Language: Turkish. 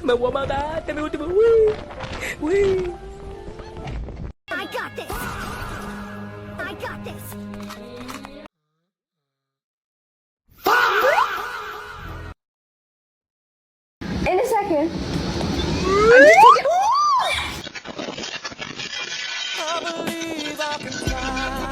Me voy a matar. Este es mi último. Uy. Uy. I got this. I got this. In a second. I believe I can fly.